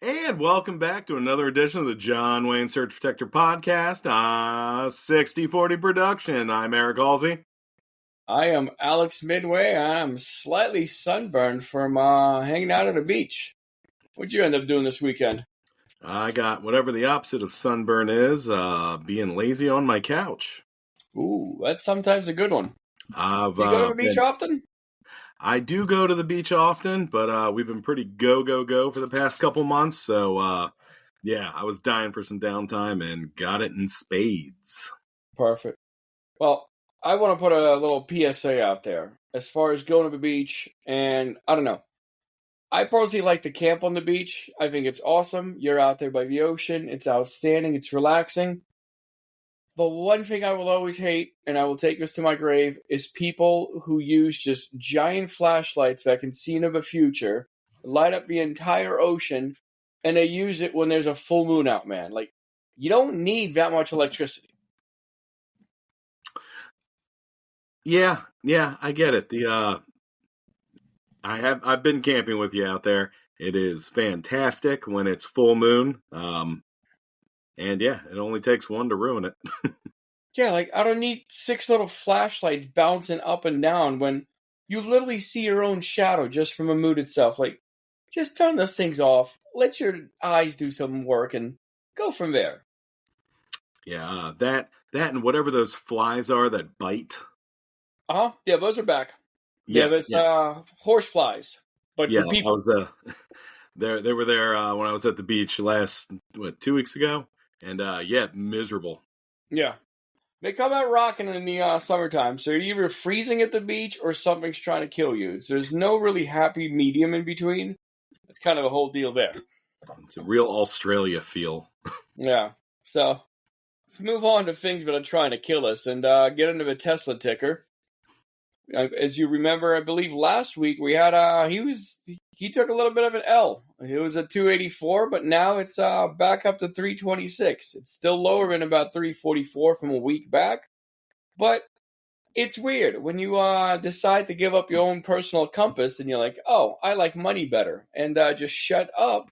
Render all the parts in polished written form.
And welcome back to another edition of the John Wayne Search Protector podcast, 60/40 production. I'm Eric Halsey. I am Alex Midway. I'm slightly sunburned from hanging out at a beach. What'd you end up doing this weekend? I got whatever the opposite of sunburn is, being lazy on my couch. Ooh, that's sometimes a good one. Do you go to the beach often? I do go to the beach often, but we've been pretty go for the past couple months. So, I was dying for some downtime and got it in spades. Perfect. Well, I want to put a little PSA out there as far as going to the beach. And I don't know. I personally like to camp on the beach. I think it's awesome. You're out there by the ocean. It's outstanding. It's relaxing. But one thing I will always hate, and I will take this to my grave, is people who use just giant flashlights that can see into the future, light up the entire ocean, and they use it when there's a full moon out, man. Like, you don't need that much electricity. Yeah, I get it. I've been camping with you out there. It is fantastic when it's full moon. And yeah, it only takes one to ruin it. Yeah, like, I don't need 6 little flashlights bouncing up and down when you literally see your own shadow just from the moon itself. Like, just turn those things off. Let your eyes do some work and go from there. Yeah, that and whatever those flies are that bite. Yeah, those are back. Yeah, that's horse flies. But for people. They were there when I was at the beach 2 weeks ago. And miserable. Yeah. They come out rocking in the summertime. So you're either freezing at the beach or something's trying to kill you. So there's no really happy medium in between. It's kind of a whole deal there. It's a real Australia feel. Yeah. So let's move on to things that are trying to kill us and get into the Tesla ticker. As you remember, I believe last week we had he took a little bit of an L. It was at 284, but now it's back up to 326. It's still lower than about 344 from a week back, but it's weird when you decide to give up your own personal compass and you're like, oh, I like money better, and just shut up.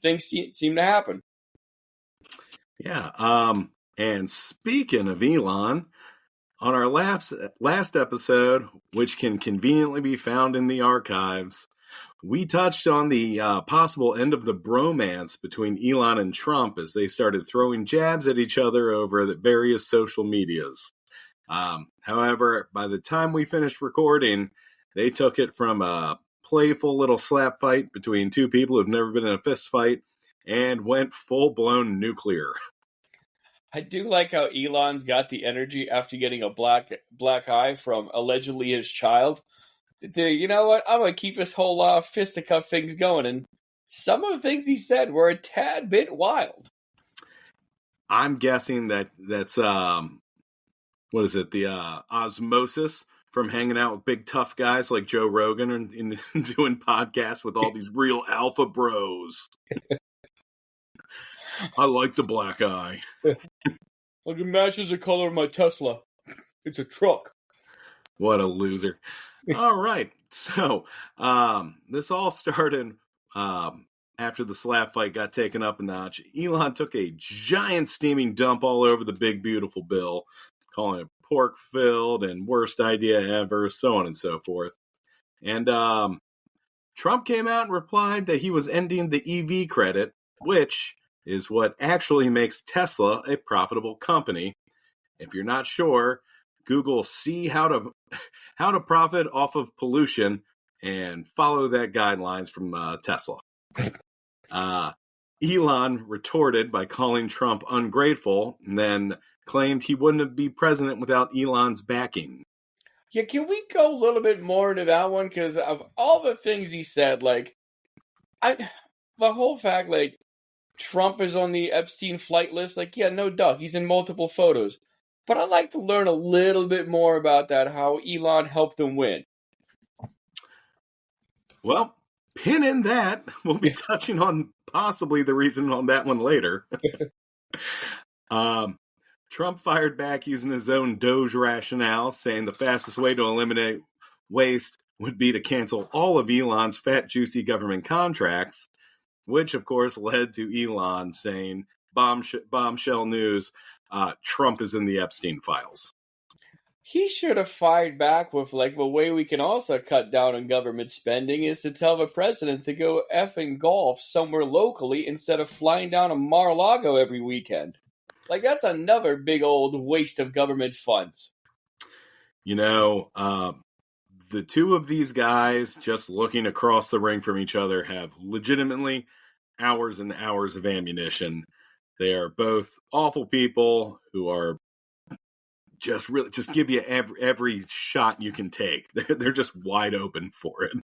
Things seem to happen. Yeah. And speaking of Elon, on our last episode, which can conveniently be found in the archives, we touched on the possible end of the bromance between Elon and Trump as they started throwing jabs at each other over the various social medias. However, by the time we finished recording, they took it from a playful little slap fight between two people who've never been in a fist fight and went full-blown nuclear. I do like how Elon's got the energy after getting a black eye from allegedly his child. You know what? I'm going to keep this whole fisticuff things going. And some of the things he said were a tad bit wild. I'm guessing that's, what is it? The osmosis from hanging out with big tough guys like Joe Rogan and doing podcasts with all these real alpha bros. I like the black eye. Like, it matches the color of my Tesla. It's a truck. What a loser. All right. So, this all started after the slap fight got taken up a notch. Elon took a giant steaming dump all over the big, beautiful bill, calling it pork-filled and worst idea ever, so on and so forth. And Trump came out and replied that he was ending the EV credit, which is what actually makes Tesla a profitable company. If you're not sure, Google see how to profit off of pollution and follow that guidelines from Tesla. Elon retorted by calling Trump ungrateful and then claimed he wouldn't be president without Elon's backing. Yeah, can we go a little bit more into that one? Because of all the things he said, the whole fact, Trump is on the Epstein flight list, no duh, he's in multiple photos. But I'd like to learn a little bit more about that, how Elon helped him win. Well, pin in that. We'll be touching on possibly the reason on that one later. Trump fired back using his own Doge rationale, saying the fastest way to eliminate waste would be to cancel all of Elon's fat, juicy government contracts. which of course led to Elon saying, bombshell news, Trump is in the Epstein files. He should have fired back with, like, the way we can also cut down on government spending is to tell the president to go effing golf somewhere locally instead of flying down to Mar-a-Lago every weekend. Like, that's another big old waste of government funds. You know, the two of these guys, just looking across the ring from each other, have legitimately hours and hours of ammunition. They are both awful people who are just give you every shot you can take. They're just wide open for it.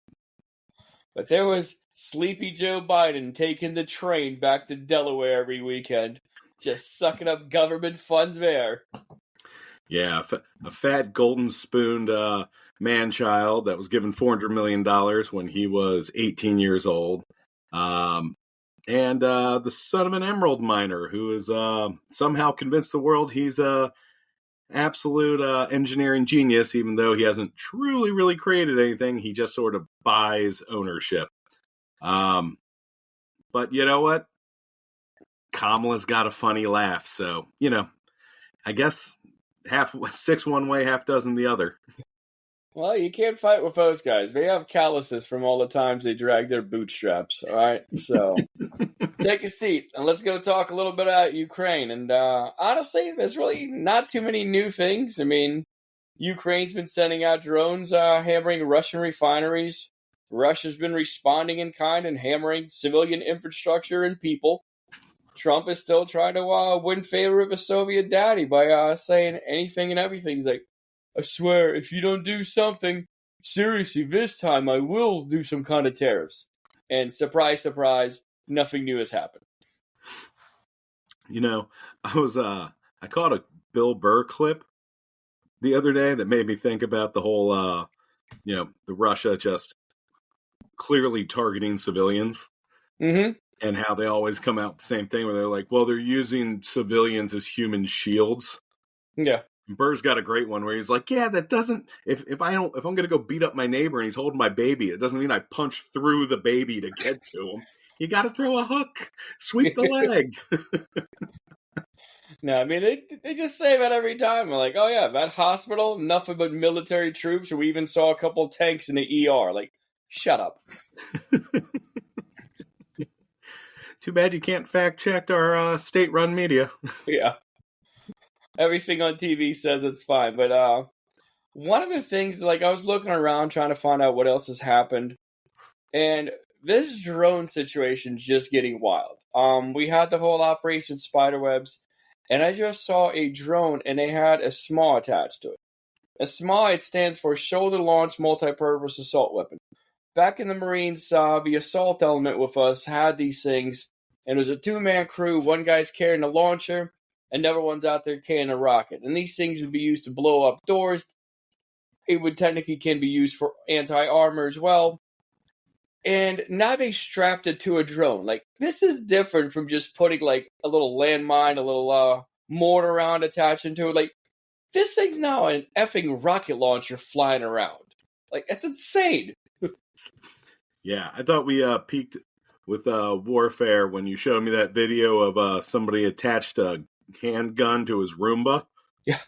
But there was sleepy Joe Biden taking the train back to Delaware every weekend, just sucking up government funds there. Yeah, a fat golden spooned man-child that was given $400 million when he was 18 years old. And the son of an emerald miner who is somehow convinced the world he's a absolute engineering genius, even though he hasn't truly really created anything. He just sort of buys ownership. But you know what? Kamala's got a funny laugh, so I guess half 6 one way, half dozen the other. Well, you can't fight with those guys. They have calluses from all the times they drag their bootstraps. All right, so take a seat and let's go talk a little bit about Ukraine. And honestly, there's really not too many new things. I mean, Ukraine's been sending out drones hammering Russian refineries. Russia's been responding in kind and hammering civilian infrastructure and people. Trump is still trying to win favor of a Soviet daddy by saying anything and everything. He's like, I swear, if you don't do something, seriously, this time I will do some kind of tariffs. And surprise, surprise, nothing new has happened. I caught a Bill Burr clip the other day that made me think about the whole, the Russia just clearly targeting civilians. Mm-hmm. And how they always come out with the same thing where they're like, well, they're using civilians as human shields. Yeah. Burr's got a great one where he's like, yeah, that doesn't, if I'm going to go beat up my neighbor and he's holding my baby, it doesn't mean I punch through the baby to get to him. You got to throw a hook, sweep the leg. No, I mean, they just say that every time. They're like, oh yeah, that hospital, nothing but military troops, or we even saw a couple tanks in the ER. Like, shut up. Too bad you can't fact check our state-run media. Yeah. Everything on TV says it's fine. But one of the things, like, I was looking around trying to find out what else has happened. And this drone situation's just getting wild. We had the whole Operation Spiderwebs. And I just saw a drone, and they had a SMAW attached to it. A SMAW, it stands for Shoulder Launched Multi-Purpose Assault Weapon. Back in the Marines, the assault element with us had these things, and it was a two-man crew. One guy's carrying a launcher, another one's out there carrying a rocket. And these things would be used to blow up doors. It would technically can be used for anti-armor as well. And now they strapped it to a drone. Like, this is different from just putting, like, a little landmine, a little mortar round attached into it. Like, this thing's now an effing rocket launcher flying around. Like, it's insane. Yeah, I thought we peaked with warfare when you showed me that video of somebody attached a handgun to his Roomba. Yeah.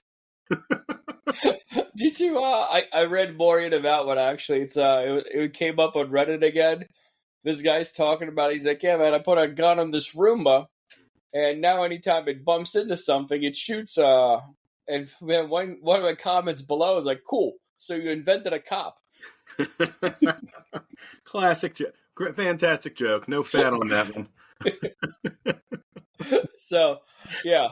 Did you? I read more into that one actually. It came up on Reddit again. This guy's talking about. He's like, yeah, man, I put a gun on this Roomba, and now anytime it bumps into something, it shoots. And man, one of the comments below is like, cool. So you invented a cop. Classic joke. Fantastic joke. No fat on that one. So, yeah.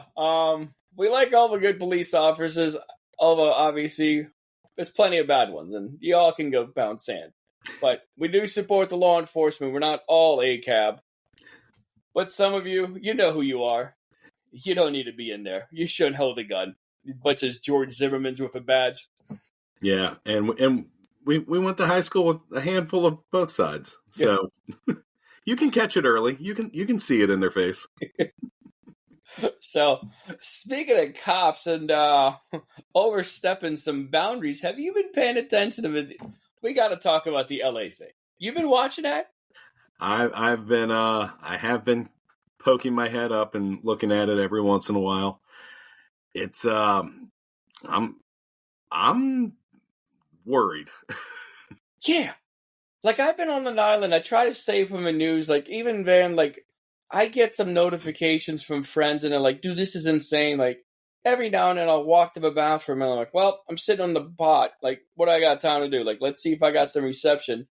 We like all the good police officers, although obviously there's plenty of bad ones, and you all can go pound sand. But we do support the law enforcement. We're not all ACAB. But some of you, you know who you are. You don't need to be in there. You shouldn't hold a gun. A bunch of George Zimmermans with a badge. Yeah, and we went to high school with a handful of both sides. So you can catch it early. You can see it in their face. So, speaking of cops and overstepping some boundaries, have you been paying attention to it? We got to talk about the LA thing. You been watching that? I have been poking my head up and looking at it every once in a while. It's I'm worried. Yeah. Like, I've been on an island. I try to stay from the news. Like, even then, like, I get some notifications from friends, and they're like, dude, this is insane. Like, every now and then I'll walk to the bathroom, and I'm like, well, I'm sitting on the pot. Like, what do I got time to do? Like, let's see if I got some reception.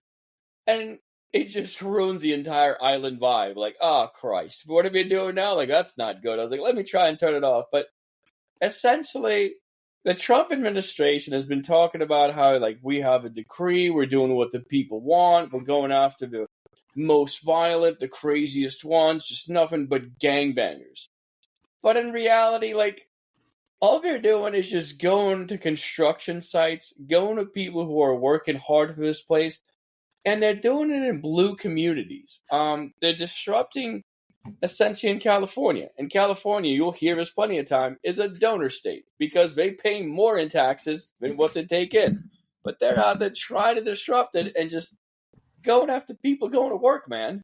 And it just ruins the entire island vibe. Like, oh, Christ. What are we doing now? Like, that's not good. I was like, let me try and turn it off. But essentially, the Trump administration has been talking about how, like, we have a decree, we're doing what the people want, we're going after the most violent, the craziest ones, just nothing but gangbangers. But in reality, like, all they're doing is just going to construction sites, going to people who are working hard for this place, and they're doing it in blue communities. They're disrupting essentially in California. In California, you'll hear this plenty of time, is a donor state because they pay more in taxes than what they take in. But they're out there trying to disrupt it and just going after people going to work, man.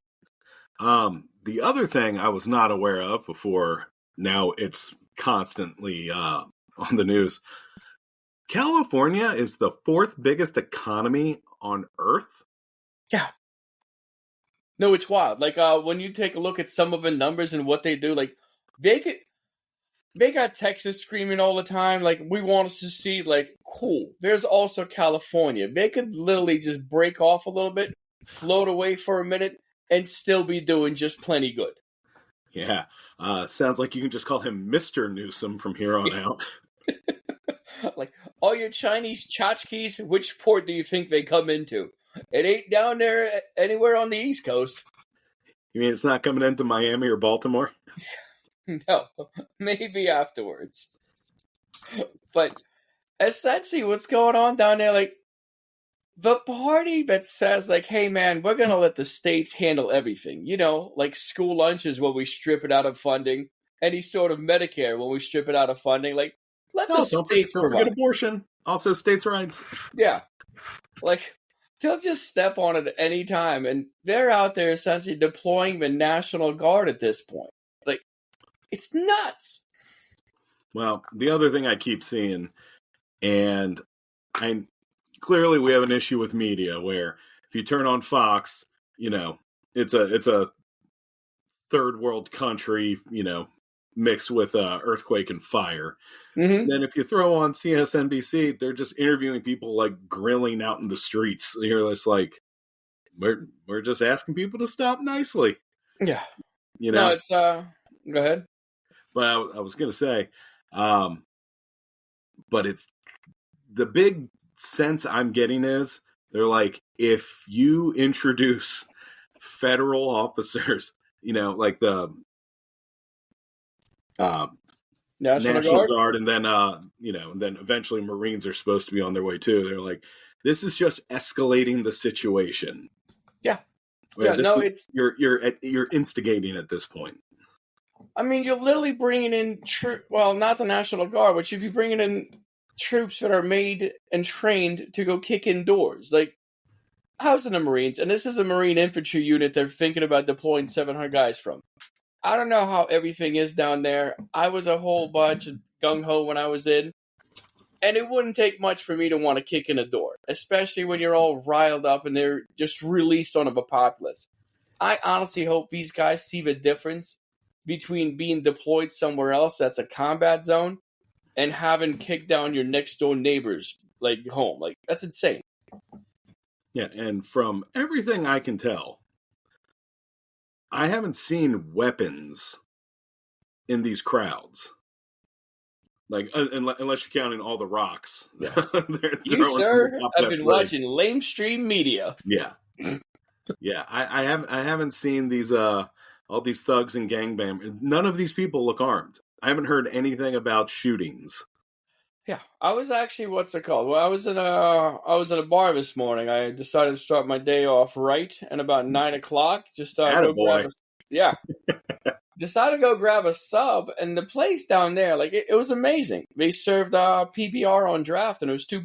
The other thing I was not aware of before, now it's constantly on the news. California is the fourth biggest economy on Earth. Yeah. No, it's wild. Like, when you take a look at some of the numbers and what they do, like, they got Texas screaming all the time, like, we want us to see, like, cool. There's also California. They could literally just break off a little bit, float away for a minute, and still be doing just plenty good. Yeah. Sounds like you can just call him Mr. Newsom from here on out. Like, all your Chinese tchotchkes, which port do you think they come into? It ain't down there anywhere on the East Coast. You mean it's not coming into Miami or Baltimore? No, maybe afterwards. But essentially what's going on down there, like, the party that says, like, hey, man, we're going to let the states handle everything. You know, like school lunches when we strip it out of funding. Any sort of Medicare when we strip it out of funding. Like, let the states don't provide. forget abortion. Also states' rights. Yeah. Like, they'll just step on it at any time. And they're out there essentially deploying the National Guard at this point. Like, it's nuts. Well, the other thing I keep seeing, and clearly we have an issue with media where if you turn on Fox, you know, it's a third world country, you know, mixed with earthquake and fire. Mm-hmm. Then if you throw on CSNBC, they're just interviewing people like grilling out in the streets. You're just like, we're just asking people to stop nicely. Yeah. You know, No, it's go ahead. But I was going to say, but it's the big sense I'm getting is they're like, if you introduce federal officers, you know, like the National Guard, and then you know, and then eventually Marines are supposed to be on their way too. They're like, this is just escalating the situation. Yeah. Yeah, no, it's you're instigating at this point. I mean, you're literally bringing in well, not the National Guard, but you'd be bringing in troops that are made and trained to go kick in doors. Like, how's in the Marines? And this is a Marine infantry unit they're thinking about deploying 700 guys from. I don't know how everything is down there. I was a whole bunch of gung-ho when I was in. And it wouldn't take much for me to want to kick in a door, especially when you're all riled up and they're just released on a populace. I honestly hope these guys see the difference between being deployed somewhere else that's a combat zone and having kicked down your next door neighbor's like home. Like, that's insane. Yeah, and from everything I can tell, I haven't seen weapons in these crowds. Like, unless you're counting all the rocks. Yeah. You, sir, have been watching lamestream media. Yeah. Yeah, I haven't seen these all these thugs and gangbangers. None of these people look armed. I haven't heard anything about shootings. Yeah, I was actually, what's it called? Well, I was in a bar this morning. I decided to start my day off right, and about 9:00, just go grab decided to go grab a sub, and the place down there, like, it was amazing. They served PBR on draft, and it was $2.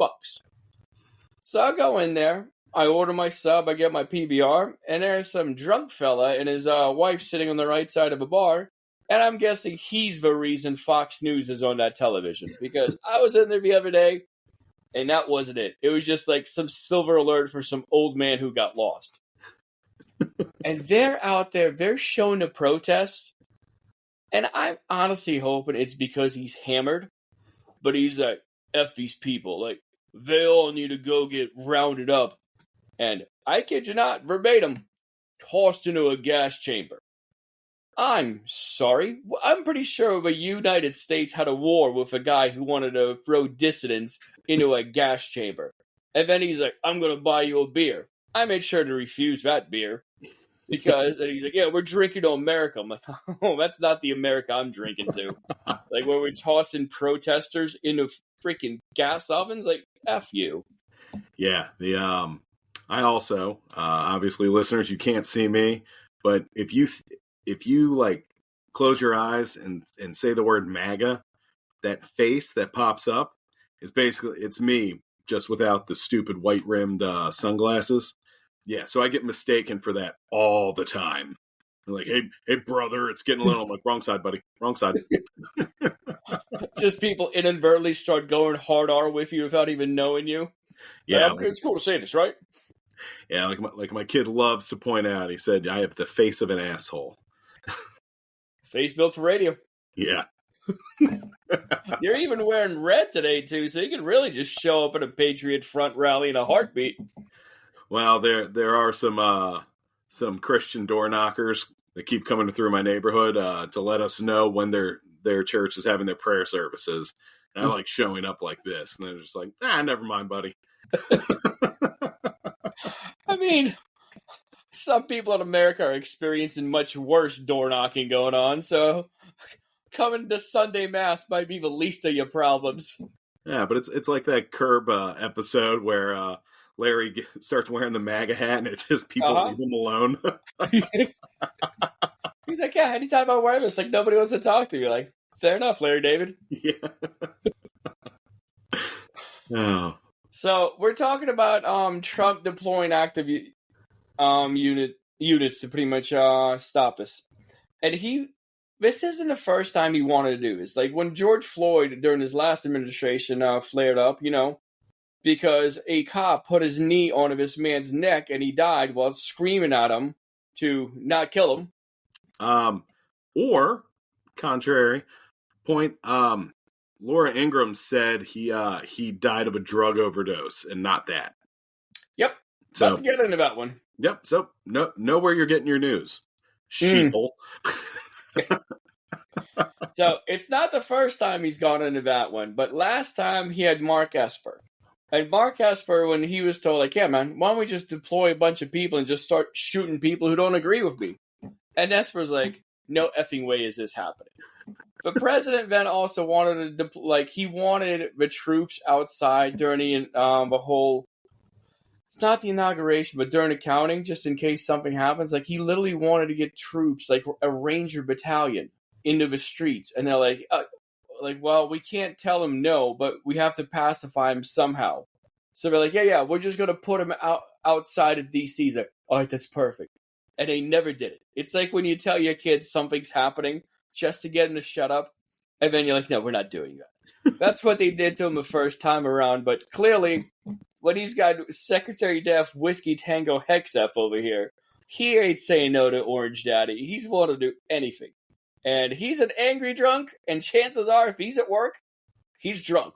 So I go in there, I order my sub, I get my PBR, and there's some drunk fella and his wife sitting on the right side of a bar, and I'm guessing he's the reason Fox News is on that television, because I was in there the other day, and that wasn't it. It was just like some silver alert for some old man who got lost. And they're out there, they're showing the protests, and I'm honestly hoping it's because he's hammered, but he's like, F these people, like, they all need to go get rounded up. And I kid you not, verbatim, tossed into a gas chamber. I'm sorry. I'm pretty sure the United States had a war with a guy who wanted to throw dissidents into a gas chamber. And then he's like, I'm going to buy you a beer. I made sure to refuse that beer. Because and he's like, yeah, we're drinking to America. I'm like, oh, that's not the America I'm drinking to. Like, where we're tossing protesters into freaking gas ovens? Like, F you. Yeah, I also, obviously, listeners, you can't see me, but if you like close your eyes and say the word MAGA, that face that pops up is basically, it's me, just without the stupid white rimmed sunglasses. Yeah, so I get mistaken for that all the time. I'm like, hey, brother, it's getting a little. I'm like, wrong side, buddy, wrong side. Just people inadvertently start going hard R with you without even knowing you. Yeah, it's cool to say this, right? Yeah, like my kid loves to point out. He said, I have the face of an asshole. Face built for radio. Yeah. You're even wearing red today, too, so you can really just show up at a Patriot Front rally in a heartbeat. Well, there are some Christian door knockers that keep coming through my neighborhood to let us know when their church is having their prayer services. And I like showing up like this. And they're just like, never mind, buddy. I mean, some people in America are experiencing much worse door knocking going on, so coming to Sunday Mass might be the least of your problems. Yeah, but it's like that Curb episode where Larry starts wearing the MAGA hat and it's just people leave him alone. He's like, yeah, anytime I wear this, like, nobody wants to talk to me. Like, fair enough, Larry David. Yeah. Oh. So we're talking about Trump deploying active units to pretty much stop this. And this isn't the first time he wanted to do this. Like when George Floyd, during his last administration, flared up, because a cop put his knee on this man's neck and he died while screaming at him to not kill him. Or, contrary point, Laura Ingraham said he died of a drug overdose and not that. Yep. So, about to get into that one. Yep. So know where you're getting your news. Sheeple. So it's not the first time he's gone into that one, but last time he had Mark Esper. And Mark Esper, when he was told, like, yeah, man, why don't we just deploy a bunch of people and just start shooting people who don't agree with me? And Esper's like, no effing way is this happening. The president then also wanted to, he wanted the troops outside during the whole, it's not the inauguration, but during the counting, just in case something happens. Like, he literally wanted to get troops, like a Ranger battalion, into the streets. And they're like, well, we can't tell him no, but we have to pacify him somehow. So they're like, yeah, we're just going to put him outside of D.C. He's like, all right, that's perfect. And they never did it. It's like when you tell your kids something's happening just to get him to shut up, and then you're like, no, we're not doing that. That's what they did to him the first time around, but clearly, when he's got Secretary Def Whiskey Tango Hexef over here, he ain't saying no to Orange Daddy. He's willing to do anything. And he's an angry drunk, and chances are, if he's at work, he's drunk.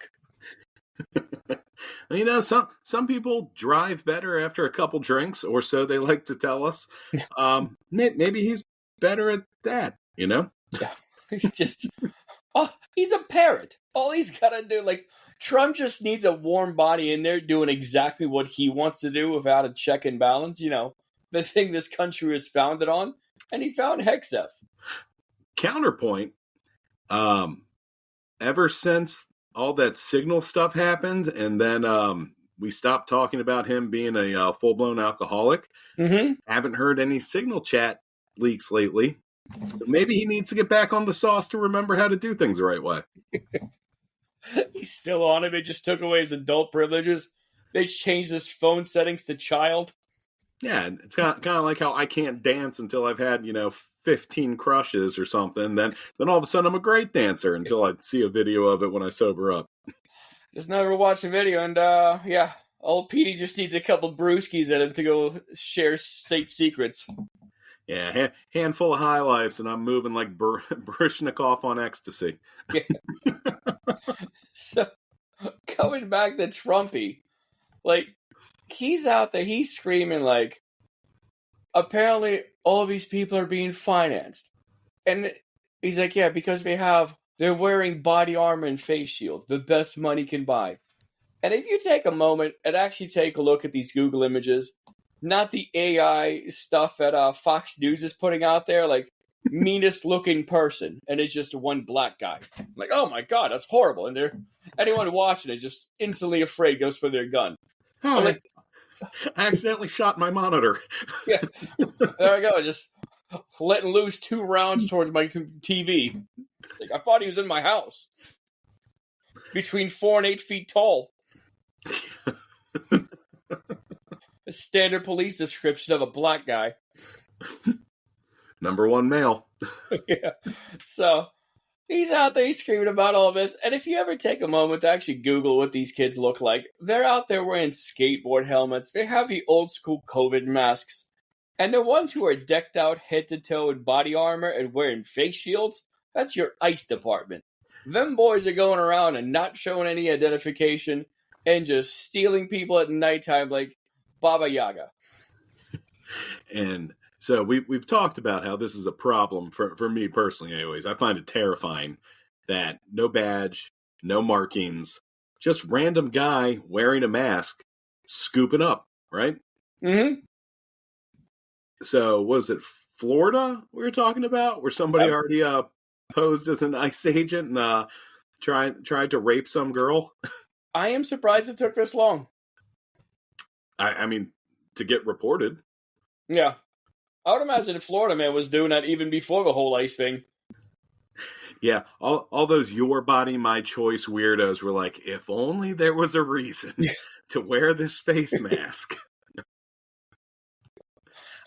Some people drive better after a couple drinks, or so they like to tell us. Maybe he's better at that, Yeah, he's a parrot. All he's got to do, Trump just needs a warm body in there doing exactly what he wants to do without a check and balance, the thing this country was founded on, and he found Hexef. Counterpoint, ever since all that Signal stuff happened, and then we stopped talking about him being a full-blown alcoholic, haven't heard any Signal chat leaks lately. So maybe he needs to get back on the sauce to remember how to do things the right way. He's still on it. It just took away his adult privileges. They changed his phone settings to child. Yeah, it's kind of like how I can't dance until I've had 15 crushes or something. Then all of a sudden I'm a great dancer until I see a video of it when I sober up. Just never watched the video, and yeah, old Petey just needs a couple brewskis at him to go share state secrets. Yeah, handful of high lifes, and I'm moving like Baryshnikov on ecstasy. Yeah. So, coming back to Trumpy, like, he's out there, he's screaming, like, apparently all of these people are being financed. And he's like, yeah, because they're wearing body armor and face shield, the best money can buy. And if you take a moment and actually take a look at these Google images, not the AI stuff that Fox News is putting out there, like, meanest looking person, and it's just one black guy. Like, oh my god, that's horrible. And anyone watching it just instantly afraid, goes for their gun. Oh, like, I accidentally shot my monitor. Yeah, there I go, just letting loose 2 rounds towards my TV. Like, I thought he was in my house. Between 4 and 8 feet tall. A standard police description of a black guy. Number 1 male. Yeah. So, he's out there, he's screaming about all this. And if you ever take a moment to actually Google what these kids look like, they're out there wearing skateboard helmets. They have the old school COVID masks. And the ones who are decked out head to toe in body armor and wearing face shields, that's your ICE department. Them boys are going around and not showing any identification and just stealing people at nighttime like Baba Yaga. And so we've talked about how this is a problem for me personally anyways. I find it terrifying that no badge, no markings, just random guy wearing a mask, scooping up, right? Mm-hmm. So was it Florida we were talking about, where somebody already posed as an ICE agent and tried to rape some girl? I am surprised it took this long. I mean, to get reported. Yeah. I would imagine Florida man was doing that even before the whole ICE thing. Yeah, all those your body, my choice weirdos were like, if only there was a reason to wear this face mask.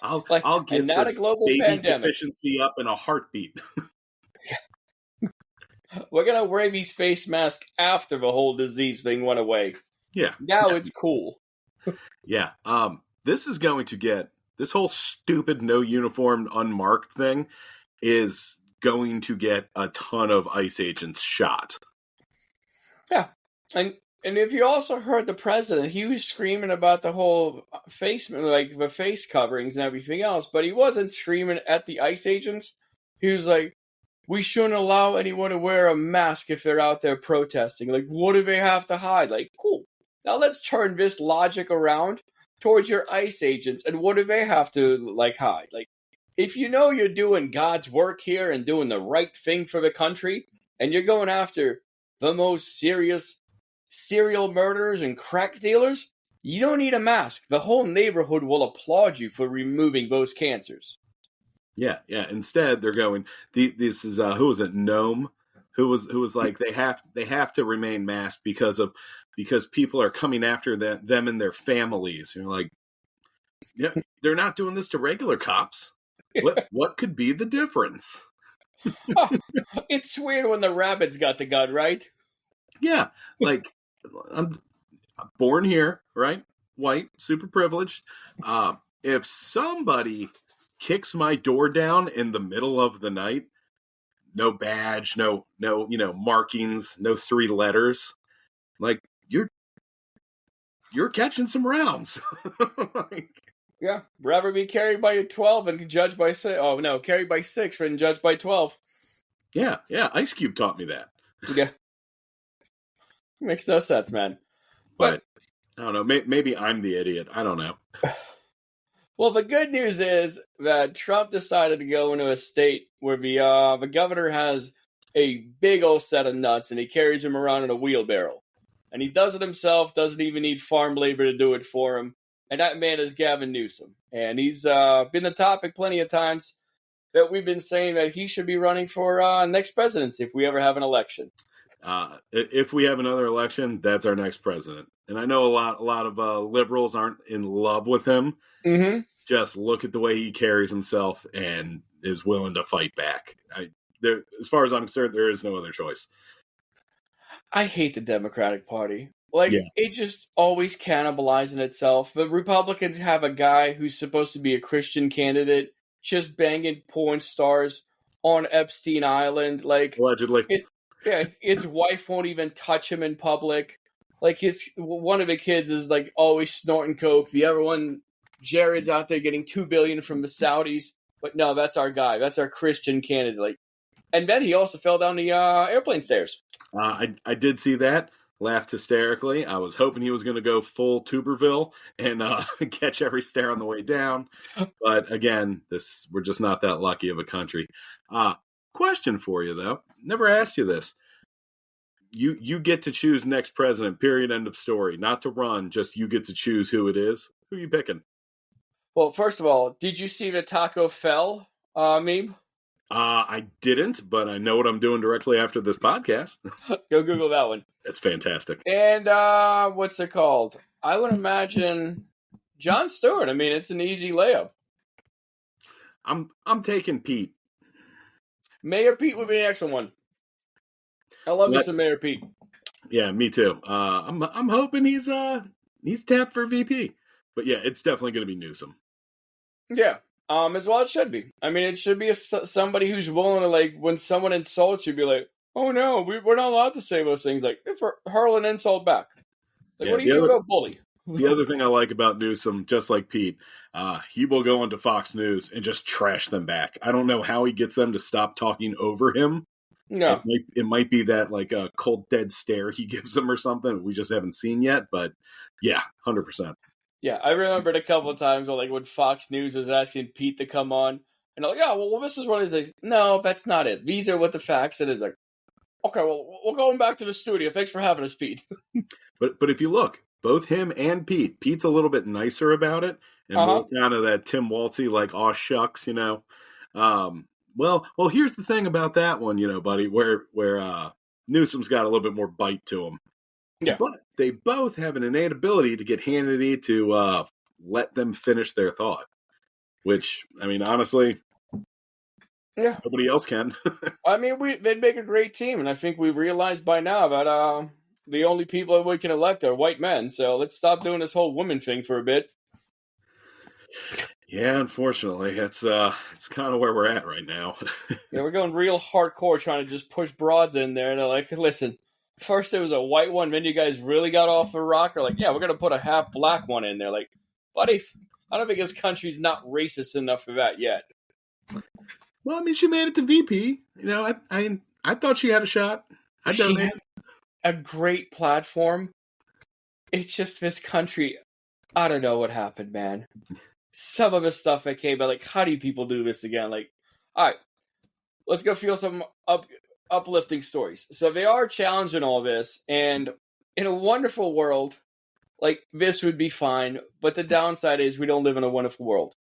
I'll get not this a global baby pandemic deficiency up in a heartbeat. We're going to wear these face masks after the whole disease thing went away. Yeah. Now it's cool. Yeah. This is going to get, this whole stupid no uniform unmarked thing is going to get a ton of ICE agents shot. Yeah. And if you also heard the president, he was screaming about the whole face, like the face coverings and everything else, but he wasn't screaming at the ICE agents. He was like, we shouldn't allow anyone to wear a mask if they're out there protesting. Like, what do they have to hide? Like, cool. Now let's turn this logic around towards your ICE agents, and what do they have to, like, hide? Like, if you know you're doing God's work here and doing the right thing for the country, and you're going after the most serious serial murderers and crack dealers, you don't need a mask. The whole neighborhood will applaud you for removing those cancers. Yeah. Instead, they're going. This is who was it? Gnome, who was like they have to remain masked because people are coming after them and their families. You're like, yeah, they're not doing this to regular cops. What could be the difference? It's weird when the rabbits got the gun, right? Yeah, like I'm born here, right? White, super privileged. If somebody kicks my door down in the middle of the night, no badge, no markings, no 3 letters, like you're catching some rounds. Yeah, rather be carried by 12 and judged by 6. Oh no, carried by 6 and judged by 12. Yeah, Ice Cube taught me that. Yeah, makes no sense, man. But I don't know. Maybe I'm the idiot. I don't know. Well, the good news is that Trump decided to go into a state where the governor has a big old set of nuts, and he carries him around in a wheelbarrow. And he does it himself, doesn't even need farm labor to do it for him. And that man is Gavin Newsom. And he's been the topic plenty of times that we've been saying that he should be running for next presidency if we ever have an election. If we have another election, that's our next president. And I know a lot of liberals aren't in love with him. Mm-hmm. Just look at the way he carries himself and is willing to fight back. As far as I'm concerned, there is no other choice. I hate the Democratic Party. Like, Yeah. it just always cannibalizing itself. The Republicans have a guy who's supposed to be a Christian candidate just banging porn stars on Epstein Island. Like, Allegedly. his wife won't even touch him in public. Like, one of the kids is, like, always snorting coke. The other one, Jared's out there getting $2 billion from the Saudis. But no, that's our guy. That's our Christian candidate. Like, and then he also fell down the airplane stairs. I did see that. Laughed hysterically. I was hoping he was going to go full Tuberville and catch every stair on the way down. But again, we're just not that lucky of a country. Question for you, though. Never asked you this. You get to choose next president, period, end of story. Not to run, just you get to choose who it is. Who are you picking? Well, first of all, did you see the Taco Fell meme? I didn't, but I know what I'm doing directly after this podcast. Go Google that one. It's fantastic. And what's it called? I would imagine Jon Stewart. I mean, it's an easy layup. I'm taking Pete. Mayor Pete would be the excellent one. I love me some Mayor Pete. Yeah, me too. I'm hoping he's tapped for VP, but yeah, it's definitely going to be Newsom. Yeah. As well it should be. I mean, it should be somebody who's willing to, like, when someone insults you, be like, oh no, we're not allowed to say those things. Like, hurl an insult back. Like, yeah, what do you do to a bully? The other thing I like about Newsom, just like Pete, he will go into Fox News and just trash them back. I don't know how he gets them to stop talking over him. No. It might be that, like, a cold, dead stare he gives them or something we just haven't seen yet, but yeah, 100%. Yeah, I remembered a couple of times when Fox News was asking Pete to come on, and they're like, "Yeah, well, this is what it is." No, that's not it. These are what the facts it is. Like, okay, well, we're going back to the studio. Thanks for having us, Pete. But if you look, both him and Pete's a little bit nicer about it, and more kind of that Tim Waltzy, like, aw shucks, you know. Well, here's the thing about that one, you know, buddy, where Newsom's got a little bit more bite to him. Yeah. But they both have an innate ability to get Hannity to let them finish their thought. Which, I mean, honestly, yeah, nobody else can. I mean, they'd make a great team, and I think we've realized by now that the only people that we can elect are white men. So let's stop doing this whole woman thing for a bit. Yeah, unfortunately, it's kind of where we're at right now. Yeah, we're going real hardcore trying to just push broads in there, and they're like, listen. First, there was a white one. Then you guys really got off the rocker. Like, yeah, we're going to put a half black one in there. Like, buddy, I don't think this country's not racist enough for that yet. Well, I mean, she made it to VP. You know, I thought she had a shot. She had a great platform. It's just this country. I don't know what happened, man. Some of the stuff that came out, like, how do people do this again? Like, all right, let's go feel some uplifting stories. So they are challenging all this, and in a wonderful world, like, this would be fine, but the downside is we don't live in a wonderful world.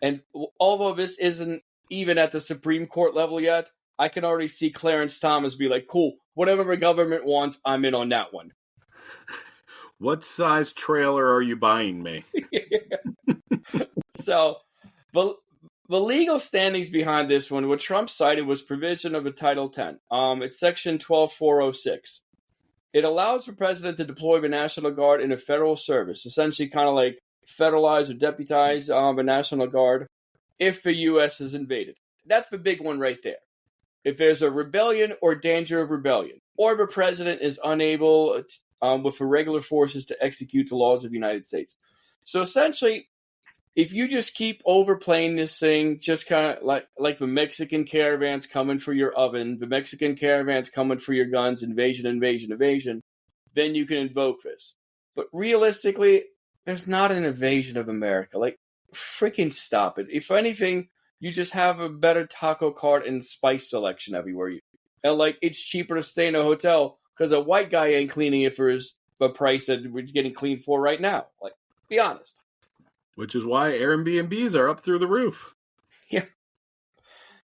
And although this isn't even at the Supreme Court level yet, I can already see Clarence Thomas be like, cool, whatever the government wants, I'm in on that one. What size trailer are you buying me? So, the legal standings behind this one, what Trump cited was provision of a Title X. It's Section 12406. It allows the president to deploy the National Guard in a federal service, essentially kind of like federalize or deputize the National Guard if the U.S. is invaded. That's the big one right there. If there's a rebellion or danger of rebellion, or the president is unable with the regular forces to execute the laws of the United States. So essentially, if you just keep overplaying this thing, just kind of like the Mexican caravans coming for your oven, the Mexican caravans coming for your guns, invasion, then you can invoke this. But realistically, there's not an invasion of America. Like, freaking stop it. If anything, you just have a better taco cart and spice selection everywhere. And, like, it's cheaper to stay in a hotel because a white guy ain't cleaning it for the price that it's getting cleaned for right now. Like, be honest. Which is why Airbnbs are up through the roof. Yeah.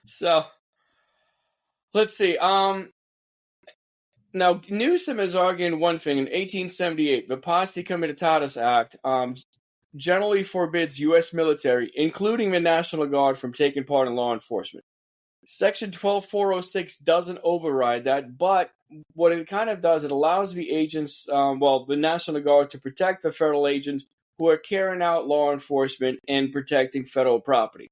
So, let's see. Now, Newsom is arguing one thing. In 1878, the Posse Comitatus Act generally forbids U.S. military, including the National Guard, from taking part in law enforcement. Section 12406 doesn't override that, but what it kind of does, it allows the agents, the National Guard, to protect the federal agents who are carrying out law enforcement and protecting federal property.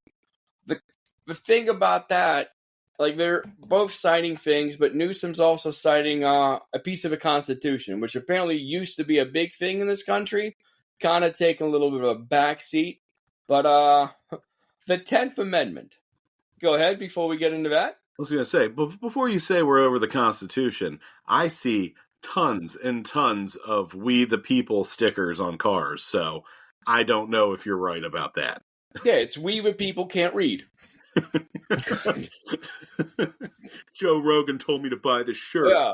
The thing about that, like, they're both citing things, but Newsom's also citing a piece of the Constitution, which apparently used to be a big thing in this country, kind of taking a little bit of a backseat. But the 10th Amendment. Go ahead before we get into that. I was going to say, but before you say we're over the Constitution, I see tons and tons of "We the People" stickers on cars, so I don't know if you're right about that. Yeah, it's "We the People Can't Read." Joe Rogan told me to buy this shirt. Yeah,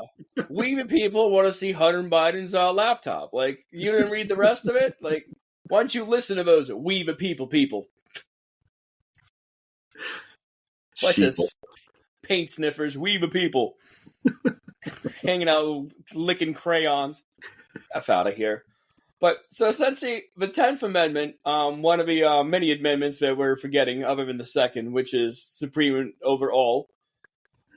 "We the People want to see Hunter Biden's laptop." Like, you didn't read the rest of it? Like, why don't you listen to those "We the People"? Bunch of paint sniffers, "We the People." Hanging out, licking crayons. F out of here. But, so essentially, the 10th Amendment, one of the many amendments that we're forgetting, other than the second, which is supreme over all,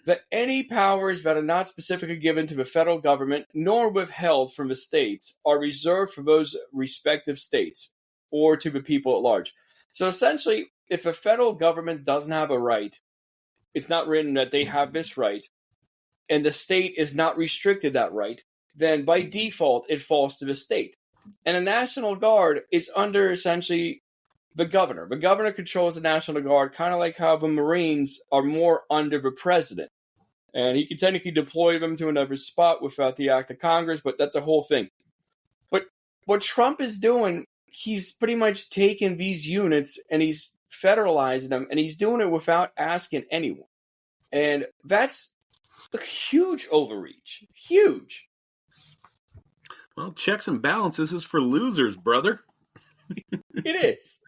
that any powers that are not specifically given to the federal government, nor withheld from the states, are reserved for those respective states, or to the people at large. So essentially, if a federal government doesn't have a right, it's not written that they have this right, and the state is not restricted that right, then by default it falls to the state. And the National Guard is under essentially the governor. The governor controls the National Guard, kind of like how the Marines are more under the president. And he can technically deploy them to another spot without the act of Congress, but that's a whole thing. But what Trump is doing, he's pretty much taking these units and he's federalizing them, and he's doing it without asking anyone. And that's a huge overreach. Huge. Well, checks and balances is for losers, brother. It is.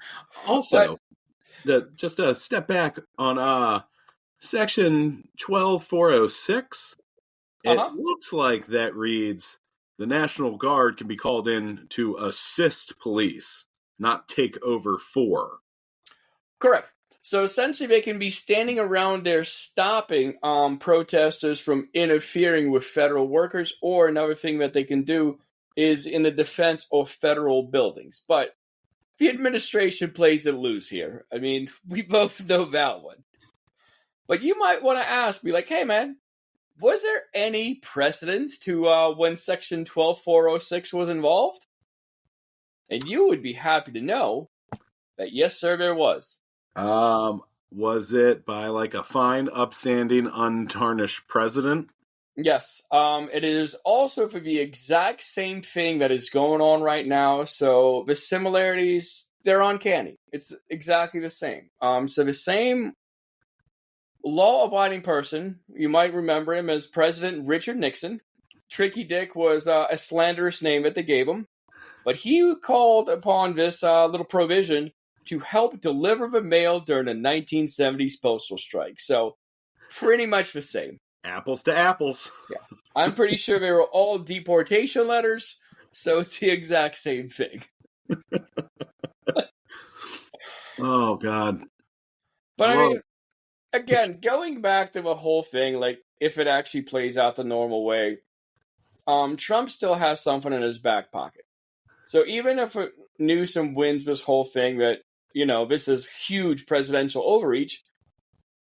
Also, just a step back on Section 12406. It looks like that reads, the National Guard can be called in to assist police, not take over for. Correct. So essentially they can be standing around there stopping protesters from interfering with federal workers, or another thing that they can do is in the defense of federal buildings. But the administration plays it loose here. I mean, we both know that one. But you might want to ask, be like, hey man, was there any precedent to when Section 12406 was involved? And you would be happy to know that yes, sir, there was. Was it by like a fine, upstanding, untarnished president? Yes. It is also for the exact same thing that is going on right now. So the similarities, they're uncanny. It's exactly the same. So the same law-abiding person, you might remember him as President Richard Nixon. Tricky Dick was a slanderous name that they gave him. But he called upon this little provision to help deliver the mail during the 1970s postal strike. So, pretty much the same. Apples to apples. Yeah. I'm pretty sure they were all deportation letters, so it's the exact same thing. Oh, God. But I mean, again, going back to the whole thing, like, if it actually plays out the normal way, Trump still has something in his back pocket. So even if Newsom wins this whole thing that, you know, this is huge presidential overreach,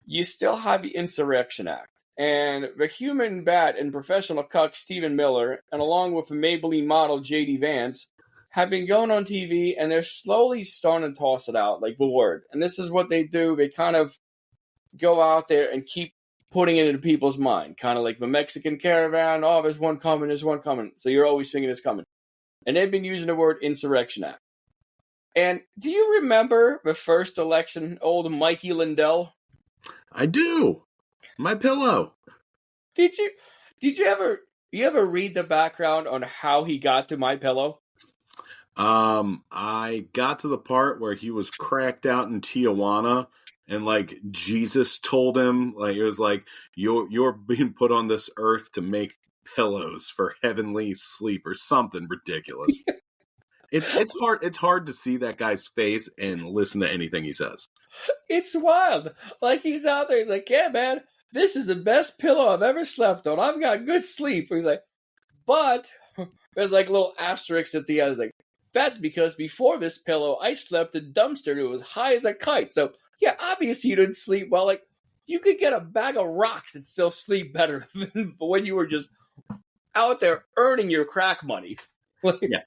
you still have the Insurrection Act. And the human bat and professional cuck Stephen Miller, and along with the Maybelline model J.D. Vance, have been going on TV, and they're slowly starting to toss it out, like the word. And this is what they do. They kind of go out there and keep putting it into people's mind, kind of like the Mexican caravan. Oh, there's one coming, there's one coming. So you're always thinking it's coming. And they've been using the word Insurrection Act. And do you remember the first election, old Mikey Lindell? I do. My pillow. Did you ever read the background on how he got to My Pillow? I got to the part where he was cracked out in Tijuana, and like Jesus told him, like it was like you're being put on this earth to make pillows for heavenly sleep or something ridiculous. It's hard to see that guy's face and listen to anything he says. It's wild. Like, he's out there, he's like, yeah, man, this is the best pillow I've ever slept on. I've got good sleep. He's like, but there's like a little asterisk at the end. It's like, that's because before this pillow, I slept in dumpster and it was high as a kite. So, yeah, obviously you didn't sleep well. Like, you could get a bag of rocks and still sleep better than when you were just out there earning your crack money. Yeah,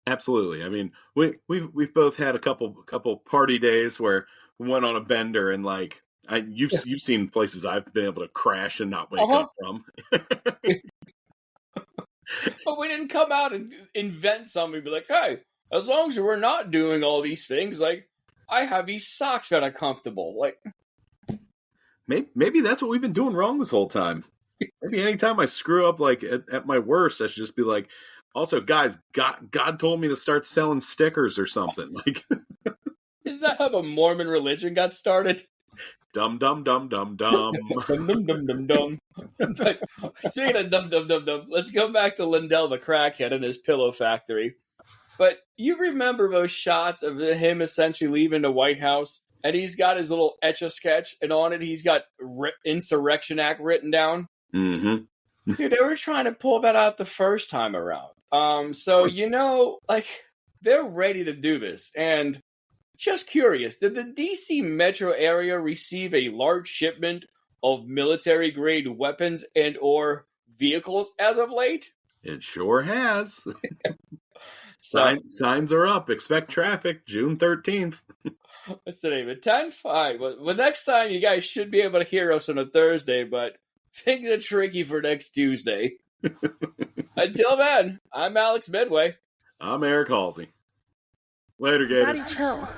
absolutely. I mean, we've both had a couple party days where we went on a bender, and like you've seen places I've been able to crash and not wake up from. But we didn't come out and invent something and be like, hey, as long as we're not doing all these things, like, I have these socks that are comfortable. Like, maybe that's what we've been doing wrong this whole time. Maybe anytime I screw up, like at my worst, I should just be like, also, guys, God told me to start selling stickers or something. Like, is that how the Mormon religion got started? Dum dum dum dum dum. Dum dum dum dum dum. Speaking of dum dum dum dum, let's go back to Lindell the crackhead and his pillow factory. But you remember those shots of him essentially leaving the White House, and he's got his little Etch-a-Sketch, and on it he's got Insurrection Act written down? Mm-hmm. Dude, they were trying to pull that out the first time around. So, like, they're ready to do this. And just curious, did the DC metro area receive a large shipment of military-grade weapons and or vehicles as of late? It sure has. Signs are up. Expect traffic June 13th. What's the name? 10? Fine. Well, next time you guys should be able to hear us on a Thursday, but things are tricky for next Tuesday. Until then, I'm Alex Medway. I'm Eric Halsey. Later, Gators. Daddy, chill.